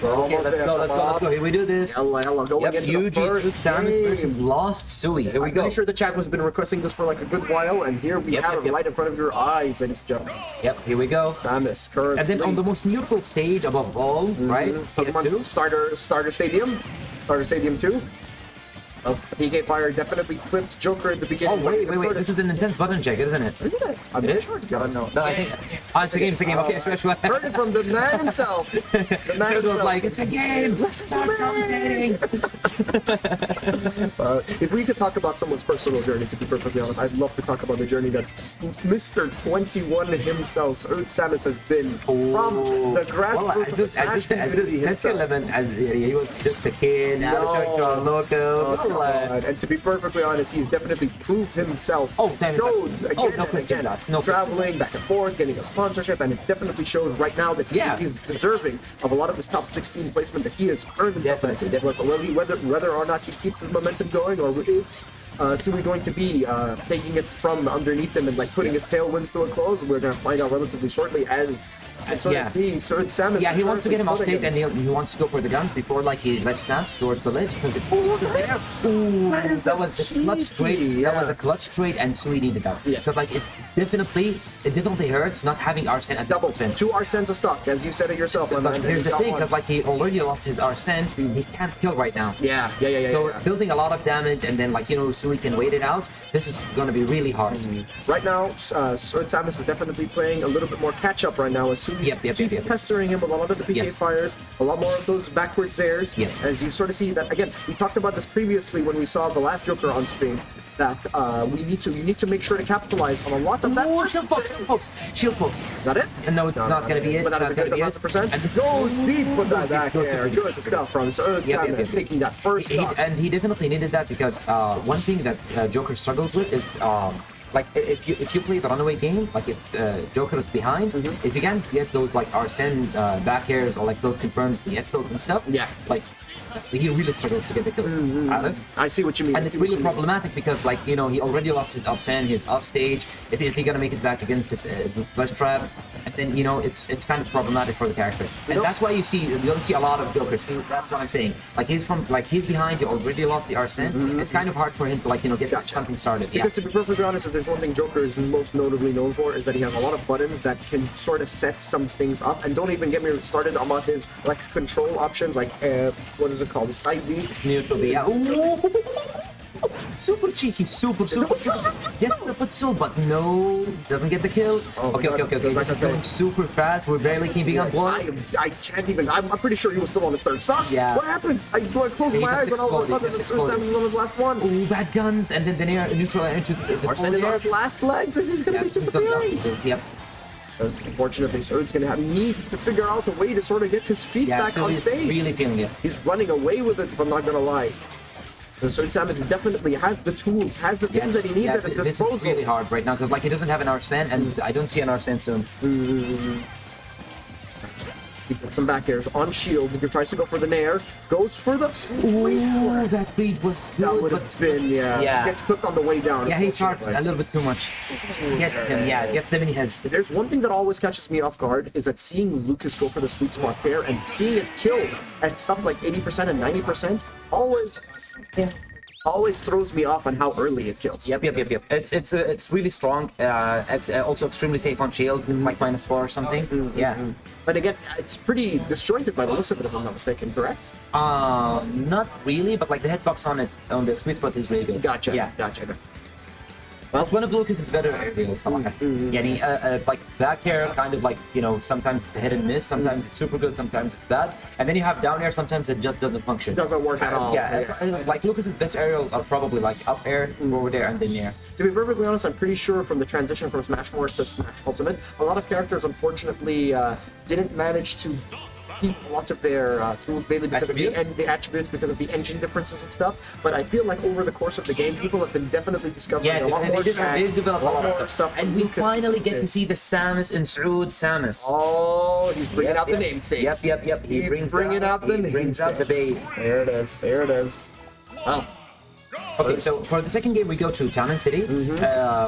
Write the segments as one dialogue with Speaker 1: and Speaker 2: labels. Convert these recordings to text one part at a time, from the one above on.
Speaker 1: Okay, let's go. Here we do this.
Speaker 2: Yalla, going into the first
Speaker 1: Samus versus Lost Sui. Here we go.
Speaker 2: I'm pretty sure the chat has been requesting this for like a good while, and here we have it right in front of your eyes, ladies and gentlemen.
Speaker 1: Yep, here we go.
Speaker 2: Samus currently.
Speaker 1: And then on the most neutral stage above all, right?
Speaker 2: Pokemon Starter Stadium. Starter Stadium 2. Oh, PK Fire definitely clipped Joker at the beginning.
Speaker 1: Oh, wait. This is an intense button check, isn't it?
Speaker 2: Isn't it? I'm not sure. I don't know.
Speaker 1: No, I think... Oh, it's a game. Okay, sure.
Speaker 2: Heard it from the man himself. The man himself.
Speaker 1: Like, it's a game. Let's start commentating.
Speaker 2: If we could talk about someone's personal journey, to be perfectly honest, I'd love to talk about the journey that Mr. 21 himself, SoudSamus, has been from the grassroots of the Smash community himself.
Speaker 1: He was just a kid, loco.
Speaker 2: And to be perfectly honest, he's definitely proved himself. Traveling back and forth, getting a sponsorship, and it definitely shows right now that he's deserving of a lot of his top 16 placement that he has earned himself. Whether or not he keeps his momentum going, or is Sui going to be taking it from underneath him and like putting his tailwinds to a close, we're going to find out relatively shortly as SoudSamus.
Speaker 1: Yeah, he wants to get him update, and he wants to go for the guns before like he red snaps towards the ledge because it there. That was a clutch trade. That was a clutch trade, and Sui needed that.
Speaker 2: Yeah.
Speaker 1: So like it definitely hurts not having Arsene at
Speaker 2: double 2 Arsens a stock, as you said it yourself.
Speaker 1: But here's the thing, because like he already lost his Arsene, he can't kill right now.
Speaker 2: Yeah.
Speaker 1: So building a lot of damage, and then like Sui can wait it out. This is going to be really hard.
Speaker 2: Right now, SoudSamus is definitely playing a little bit more catch up right now as Sui keep pestering him with a lot of the PK fires, a lot more of those backwards airs. As you sort of see that again, we talked about this previously when we saw the last Joker on stream. That you need to make sure to capitalize on a lot of that.
Speaker 1: Shield pokes.
Speaker 2: Is that it?
Speaker 1: No, it's not going to be it.
Speaker 2: But that is a good amount of percent. And this goes deep with that back air. Good stuff from SoudSamus taking that first stock.
Speaker 1: And he definitely needed that because one thing that Joker struggles with is like if you play the runaway game, like if Joker is behind, if you can't get those like Arsene back airs or like those confirms the F tilt and stuff, like he really struggles to get the kill out of.
Speaker 2: I see what you mean.
Speaker 1: And it's really problematic because like he already lost his Arsene, his off stage. If he's gonna make it back against this flesh trap, and then it's kind of problematic for the character. And that's why you don't see a lot of Jokers. See, that's what I'm saying. Like he's behind. He already lost the Arsene. It's kind of hard for him to like get something started.
Speaker 2: Because to be perfectly honest, if there's one thing Joker is most notably known for, is that he has a lot of buttons that can sort of set some things up. And don't even get me started about his like control options, like what is it called? Side B.
Speaker 1: It's neutral B. Yeah. Super cheeky, super. Yes, the foot still, but no, doesn't get the kill. Okay. This is going super fast. We're barely keeping on board.
Speaker 2: I can't even. I'm pretty sure he was still on his third stock.
Speaker 1: Yeah.
Speaker 2: What happened? I closed my eyes when all of a sudden he was on his last one.
Speaker 1: Ooh, bad guns, and then they are neutral into the
Speaker 2: Arsene is on his last legs as he's going to be disappearing.
Speaker 1: Yep.
Speaker 2: Unfortunately, Soud's going to need to figure out a way to sort of get his feet back on stage.
Speaker 1: Really feeling it.
Speaker 2: He's running away with it, if I'm not going to lie. So SoudSamus definitely has the tools, has the things that he needs at his disposal.
Speaker 1: This is really hard right now because like he doesn't have an Arsene, and I don't see an Arsene soon.
Speaker 2: He gets some back airs on shield. He tries to go for the nair. Goes for the
Speaker 1: Ooh, that read was good.
Speaker 2: That would have been, He gets clipped on the way down.
Speaker 1: Yeah, he charged a little bit too much. Gets them in his head.
Speaker 2: There's one thing that always catches me off guard is that seeing Lucas go for the sweet spot fair and seeing it kill at stuff like 80% and 90% always throws me off on how early it kills.
Speaker 1: Yep. It's really strong. It's also extremely safe on shield. It's like -4 or something.
Speaker 2: But again, it's pretty disjointed by the looks of it, if I'm not mistaken, correct?
Speaker 1: Not really, but like the hitbox on the sweet spot is really good.
Speaker 2: Gotcha.
Speaker 1: Well, one of Lucas is better aerial صراحة. يعني like back air kind of like sometimes it's a hit and miss, sometimes it's super good, sometimes it's bad, and then you have down air, sometimes it just doesn't function.
Speaker 2: Doesn't work at all.
Speaker 1: Like Lucas's best aerials are probably like up air, over there, and then air.
Speaker 2: To be perfectly honest, I'm pretty sure from the transition from Smash More to Smash Ultimate, a lot of characters unfortunately didn't manage to keep lots of their tools, mainly because of the attributes, because of the engine differences and stuff. But I feel like over the course of the game, people have been definitely discovering a lot more
Speaker 1: they've developed a lot more stuff. And we finally get to see the Samus in SoudSamus.
Speaker 2: Oh, he's bringing out the namesake.
Speaker 1: Yep. He's bringing out the
Speaker 2: bait.
Speaker 1: There it is.
Speaker 2: Oh.
Speaker 1: Okay, so for the second game, we go to Town and City.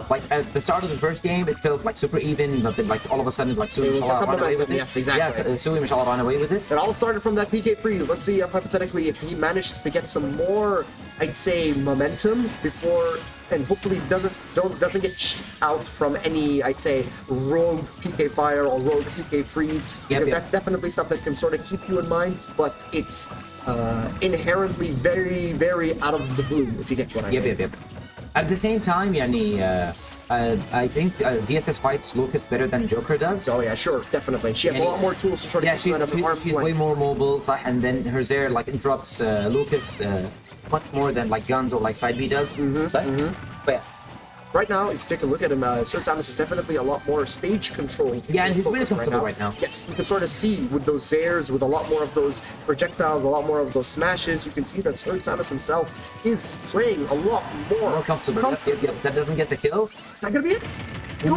Speaker 1: Like at the start of the first game, it felt like super even, but then like all of a sudden, like Sui Mashallah ran away with it.
Speaker 2: Yes, exactly.
Speaker 1: Yeah, Sui Mashallah ran away with it.
Speaker 2: It all started from that PK freeze. Let's see hypothetically if he manages to get some more, I'd say, momentum before, and hopefully doesn't get out from any, I'd say, rogue PK fire or rogue PK freeze, because that's definitely stuff that can sort of keep you in mind, but it's inherently very, very out of the blue, if you get what I mean.
Speaker 1: Yep. At the same time, I think ZSS fights Lucas better than Joker does.
Speaker 2: Oh yeah, sure, definitely. She has a lot more tools to sort of
Speaker 1: she's way more mobile, and then her Zaire like interrupts Lucas much more than like guns or like side B does. But yeah.
Speaker 2: Right now, if you take a look at him, SoudSamus is definitely a lot more stage control.
Speaker 1: Yeah, and he's really comfortable right now.
Speaker 2: Yes, you can sort of see with those Zairs, with a lot more of those projectiles, a lot more of those smashes, you can see that SoudSamus himself is playing a lot more
Speaker 1: comfortable. That doesn't get the kill.
Speaker 2: Is that going to be it?
Speaker 1: That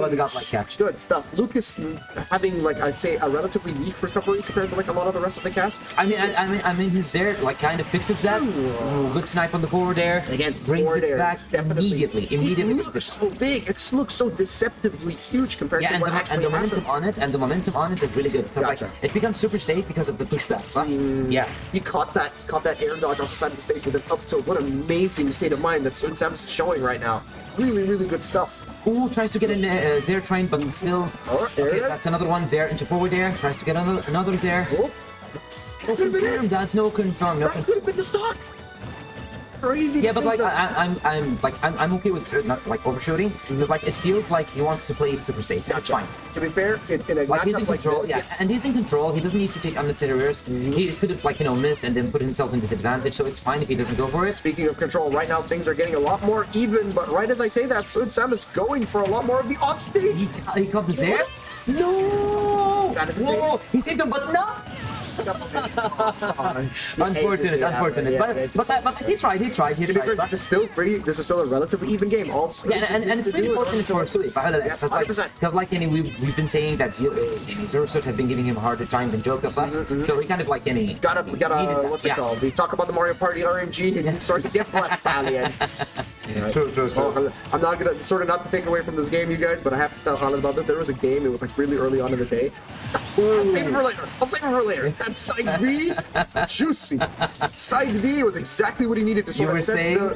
Speaker 1: was a godlike catch.
Speaker 2: Good stuff. Lucas having, like, I'd say, a relatively weak recovery compared to like a lot of the rest of the cast.
Speaker 1: I mean, his Zaire like kind of fixes that. Good snipe on the forward air.
Speaker 2: Again,
Speaker 1: brings it back immediately.
Speaker 2: It looks so big. It looks so deceptively huge compared to what actually happens.
Speaker 1: And the momentum on it is really good.
Speaker 2: Gotcha.
Speaker 1: Like, it becomes super safe because of the pushbacks. Yeah.
Speaker 2: He caught that air dodge off the side of the stage with an up tilt. What an amazing state of mind that SoudSamus is showing right now. Really, really good stuff.
Speaker 1: Ooh, tries to get a Zaire train, but still. Okay, that's another one. Zaire into forward air. Tries to get another Zaire.
Speaker 2: No confirm
Speaker 1: that. No confirm.
Speaker 2: That could have been the stock. Crazy.
Speaker 1: Yeah, but like I'm okay with not like overshooting. But like it feels like he wants to play it super safe. That's fine.
Speaker 2: To be fair, it's in a
Speaker 1: like he's in control.
Speaker 2: Like
Speaker 1: this, and he's in control. He doesn't need to take unnecessary risks. He could have like missed and then put himself in disadvantage. So it's fine if he doesn't go for it.
Speaker 2: Speaking of control, right now things are getting a lot more even. But right as I say that, SoudSamus going for a lot more of the offstage.
Speaker 1: He comes there. No.
Speaker 2: No.
Speaker 1: He saved him, but no. Unfortunate. But he tried.
Speaker 2: This is still free. This is still a relatively even game. Also,
Speaker 1: and it's really important for Sui.
Speaker 2: Yes, 100%.
Speaker 1: Because like we've been saying that Zerusut have been giving him a harder time than Joker. So he kind of like
Speaker 2: gotta what's it called? We talk about the Mario Party RNG and start to get blessed, Stallion.
Speaker 1: True.
Speaker 2: I'm not gonna not to take away from this game, you guys, but I have to tell Khaled about this. There was a game. It was like really early on in the day. I'll save it for later. That side B, juicy. Side B was exactly what he needed to sort of set the...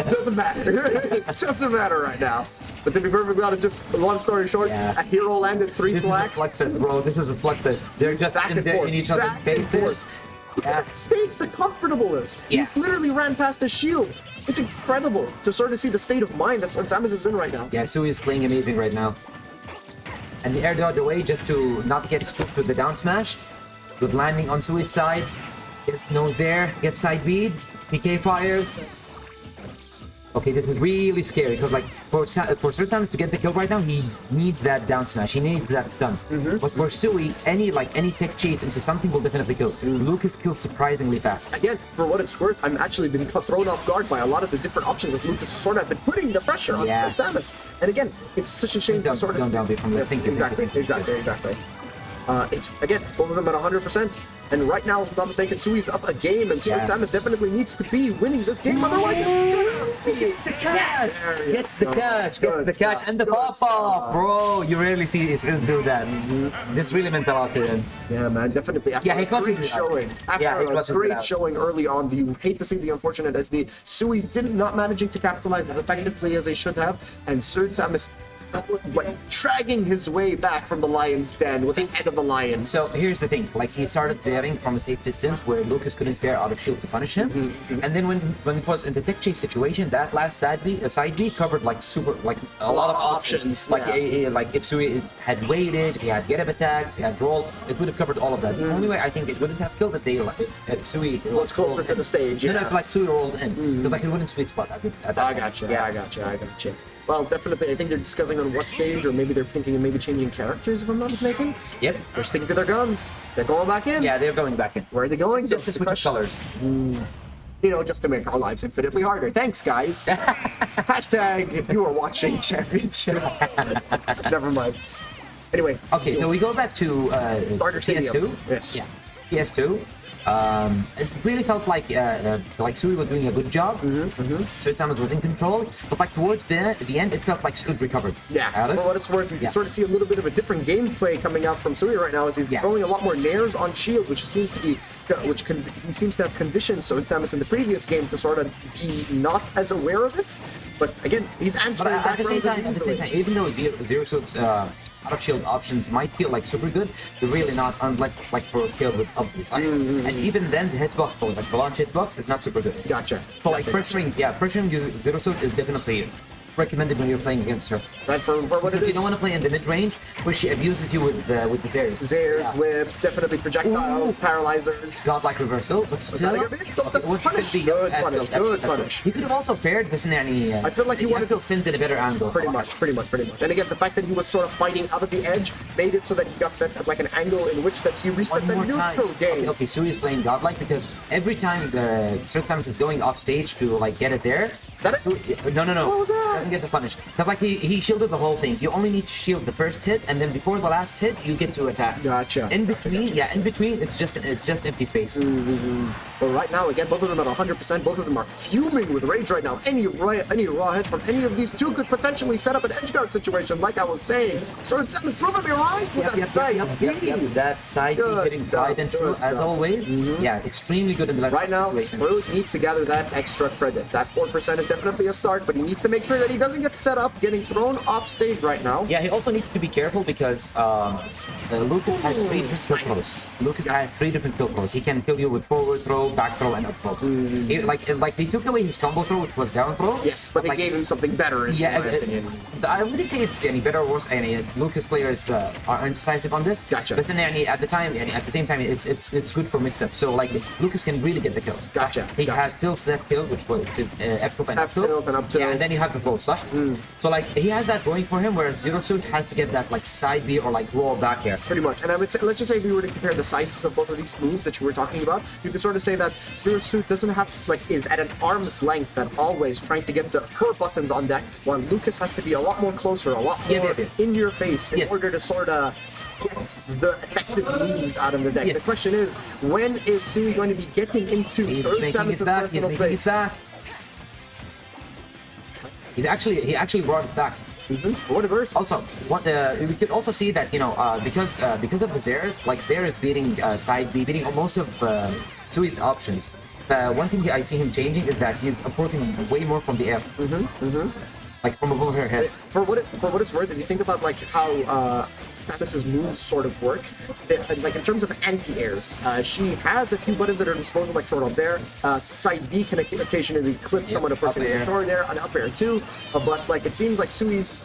Speaker 2: Doesn't matter. It doesn't matter right now. But to be perfectly honest, just long story short, a hero landed 3 flags.
Speaker 1: Bro, this is reflective. They're just in each other's faces.
Speaker 2: Yeah. Stage the comfortableness. He's literally ran past the shield. It's incredible to sort of see the state of mind that Samus is in right now.
Speaker 1: Yeah, Sui is playing amazing right now. And the air dodge away just to not get scooped with the down smash. Good landing on Sui's side. Get no there. Get side bead. PK fires. Okay, this is really scary because like for SoudSamus to get the kill right now, he needs that down smash. He needs that stun. But for Sui, any tech chase into something will definitely kill. Lucas kills surprisingly fast.
Speaker 2: Again, for what it's worth, I'm actually been thrown off guard by a lot of the different options that Lucas sort of been putting the pressure on Samus. And again, it's such a shame to sort of exactly. It's again both of them at 100%, and right now, if I'm not mistaken, Sui's up a game, and SoudSamus definitely needs to be winning this game. Otherwise,
Speaker 1: gets the catch, and the pop-off, bro. You rarely see this do that. This really meant a lot to him.
Speaker 2: Yeah, man, definitely. After a great showing early on, you hate to see the unfortunate as the Sui not managing to capitalize as effectively as they should have, and SoudSamus like dragging his way back from the lion's den with the head of the lion.
Speaker 1: So here's the thing, like he started zaring from a safe distance where Lucas couldn't fare out of shield to punish him, and then when it was in the tech chase situation, that last side B covered like a lot of options. Like if Sui had waited, if he had get up attack, if he had roll, it would have covered all of that. The only way I think it wouldn't have killed if Sui
Speaker 2: was closer to the stage.
Speaker 1: If Sui rolled in, because like it wouldn't sweet spot at that
Speaker 2: I gotcha. Well, definitely, I think they're discussing on what stage, or maybe they're thinking of maybe changing characters, if I'm not mistaken.
Speaker 1: Yep.
Speaker 2: They're sticking to their guns. They're going back in.
Speaker 1: Yeah, they're going back in.
Speaker 2: Where are they going?
Speaker 1: Just to switch colors.
Speaker 2: Just to make our lives infinitely harder. Thanks, guys. Hashtag, you are watching Championship. Never mind. Anyway.
Speaker 1: Okay, so we go back to
Speaker 2: Starter Stadium.
Speaker 1: PS2.
Speaker 2: Yes.
Speaker 1: Yeah. PS2. It really felt like Sui was doing a good job. SoudSamus was in control, but like towards the end, it felt like Sud recovered.
Speaker 2: Yeah, for what it's worth, you can sort of see a little bit of a different gameplay coming out from Sui right now as he's throwing a lot more nairs on shield, which seems to be, he seems to have conditioned SoudSamus in the previous game to sort of be not as aware of it. But again, he's answering
Speaker 1: at the same time, even though Zero Suit's out of shield options might feel like super good, they're really not unless it's like for a kill with obvious. And even then, the hitbox for like the launch hitbox is not super good.
Speaker 2: Gotcha.
Speaker 1: So like pressuring Zero Suit is definitely recommended when you're playing against her.
Speaker 2: Right, for what it is.
Speaker 1: You don't want to play in the mid range where she abuses you with the Zairs.
Speaker 2: Zairs, whips, definitely projectile, paralyzers.
Speaker 1: Godlike reversal, but still.
Speaker 2: Good punish.
Speaker 1: He could have also fared this in any.
Speaker 2: I feel like he wanted
Speaker 1: to send in a better angle.
Speaker 2: Pretty much. And again, the fact that he was sort of fighting out of the edge made it so that he got set at like an angle in which that he reset the neutral game.
Speaker 1: Okay, Sui is playing Godlike because every time the SoudSamus is going off stage to like get it there. No.
Speaker 2: What was that?
Speaker 1: Doesn't get the punish. Because like he shielded the whole thing. You only need to shield the first hit, and then before the last hit, you get to attack.
Speaker 2: Gotcha.
Speaker 1: In between, it's just empty space.
Speaker 2: But right now, again, both of them at 100%. Both of them are fuming with rage right now. Any raw hits from any of these two could potentially set up an edgeguard situation, like I was saying. SoudSamus proving me right with that side.
Speaker 1: That side getting tried and true as always. Yeah, extremely good in the left.
Speaker 2: Right now, Ruth needs to gather that extra credit. That 4% is definitely a start, but he needs to make sure that he doesn't get set up, getting thrown off stage right now.
Speaker 1: Yeah, he also needs to be careful because Lucas has 3 different kill throws. Lucas has 3 different kill throws. He can kill you with forward throw, back throw, and up throw. Like they took away his combo throw, which was down throw.
Speaker 2: Yes, but they gave him something better.
Speaker 1: I wouldn't say it's any better or worse. Any Lucas players are indecisive on this.
Speaker 2: Gotcha.
Speaker 1: But then at the same time, it's good for mix-up. So like Lucas can really get the kills.
Speaker 2: Gotcha.
Speaker 1: He has tilts that kill, which is F tilt and up tilt. Yeah, and then you have the full stuff. So like he has that going for him, whereas Zero Suit has to get that like side B or like roll back here.
Speaker 2: Pretty much. And I would say, let's just say if we were to compare the sizes of both of these moves that you were talking about, you could sort of say that Zero Suit doesn't have to, like, is at an arm's length at always trying to get her buttons on deck, while Lucas has to be a lot more closer, a lot more in your face in order to sort of get the effective moves out of the deck. The question is, when is Sui going to be getting into SoudSamus' personal face?
Speaker 1: He actually brought it back.
Speaker 2: What a verse.
Speaker 1: Also, we could also see that because of the Zairs, like Zair is beating side B, beating most of Sui's options. One thing I see him changing is that he's approaching way more from the air. Like from above her head.
Speaker 2: For what it's worth, if you think about like how Samus's moves sort of work, like in terms of anti-airs, she has a few buttons at her disposal, like short arms air. Side B can occasionally clip someone approaching the door there, an up air too. But like it seems like Sui's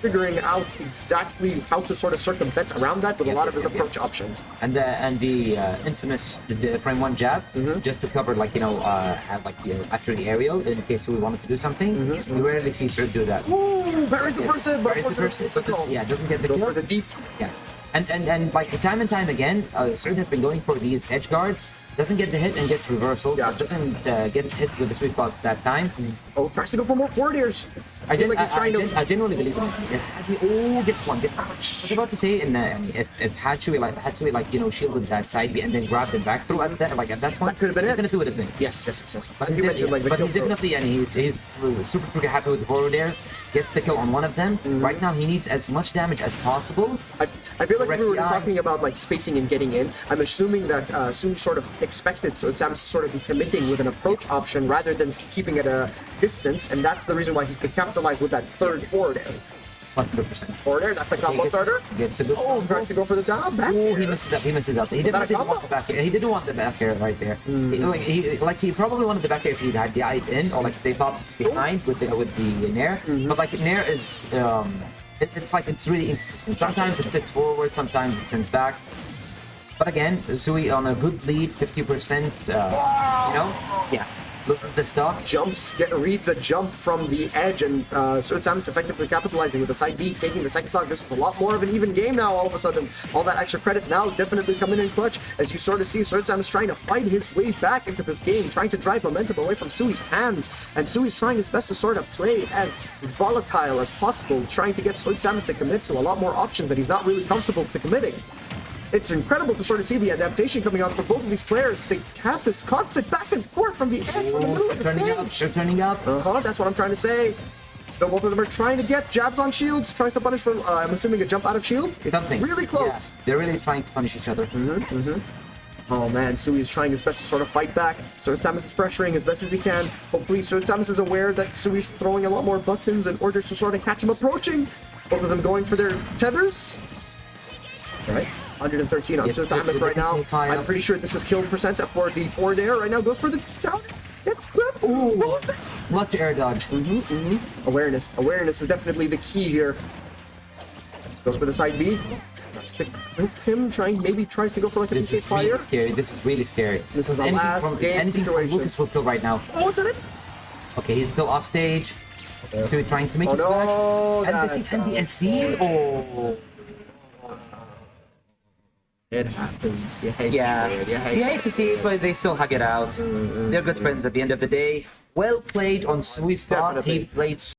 Speaker 2: figuring out exactly how to sort of circumvent around that with a lot of his approach options.
Speaker 1: And the infamous frame 1 jab, just to cover like after the aerial in case we wanted to do something. We rarely see Sir do that.
Speaker 2: Ooh, buries the person, but
Speaker 1: doesn't get the kill.
Speaker 2: For the deep.
Speaker 1: Yeah, and like time and time again, Sir has been going for these edge guards. Doesn't get the hit and gets reversal. Doesn't get hit with the sweet spot that time.
Speaker 2: Oh, tries to go for more forward airs. I
Speaker 1: genuinely believe it. Gets one. I was about to say, if Hatsui shielded that side B and then grabbed him back through at that point,
Speaker 2: that could have been it.
Speaker 1: Definitely would have been.
Speaker 2: Yes. But you mentioned like the
Speaker 1: but
Speaker 2: kill
Speaker 1: he's definitely, and he's super happy with the forward airs. Gets the kill on one of them. Right now, he needs as much damage as possible.
Speaker 2: I feel like we were talking about like spacing and getting in. I'm assuming that Sui sort of expected SoudSamus to sort of be committing with an approach option rather than keeping at a distance, and that's the reason why he could capitalize with that third forward air.
Speaker 1: 100%.
Speaker 2: Forward air, that's the combo starter.
Speaker 1: Gets a good
Speaker 2: tries to go for the down back.
Speaker 1: Oh, he messes up. He didn't want the back air. He didn't want the back air right there. He probably wanted the back air if he had the eye in, or like they popped behind with the nair. But like nair is it's really inconsistent. Sometimes it sits forward, sometimes it sends back. But again, Sui on a good lead, 50%. Looks at the stock.
Speaker 2: Reads a jump from the edge, and SoudSamus effectively capitalizing with the side B, taking the second stock. This is a lot more of an even game now. All of a sudden, all that extra credit now definitely coming in clutch, as you sort of see SoudSamus trying to fight his way back into this game, trying to drive momentum away from Sui's hands, and Sui's trying his best to sort of play as volatile as possible, trying to get SoudSamus to commit to a lot more options that he's not really comfortable to committing. It's incredible to sort of see the adaptation coming out for both of these players. They have this constant back and forth from the edge, from the middle of the stage.
Speaker 1: They're turning up.
Speaker 2: That's what I'm trying to say. So both of them are trying to get jabs on shields, tries to punish for, I'm assuming, a jump out of shield. It's
Speaker 1: Something.
Speaker 2: really close.
Speaker 1: Yeah, they're really trying to punish each other.
Speaker 2: Oh man, Sui is trying his best to sort of fight back. SoudSamus is pressuring as best as he can. Hopefully SoudSamus is aware that Sui's throwing a lot more buttons in order to sort of catch him approaching. Both of them going for their tethers. Alright, 113 on SoudSamus right now. I'm pretty sure this is killed percent for the forward air. Right now goes for the down. It's clipped. Ooh, what was it?
Speaker 1: Much air dodge.
Speaker 2: Awareness. Awareness is definitely the key here. Goes for the side B. Tries to clip him, tries to go for like a PK fire.
Speaker 1: Really scary. This is really scary.
Speaker 2: This is a last game
Speaker 1: anything from
Speaker 2: situation.
Speaker 1: Lucas will kill right now.
Speaker 2: Oh, what's it?
Speaker 1: Okay, he's still off stage. Sui trying to make it
Speaker 2: no,
Speaker 1: back. And the SD. Oh.
Speaker 2: It happens. You hate to see it.
Speaker 1: You hate to see it, but they still hug it out. They're good friends at the end of the day. Well played on Sui's part. He played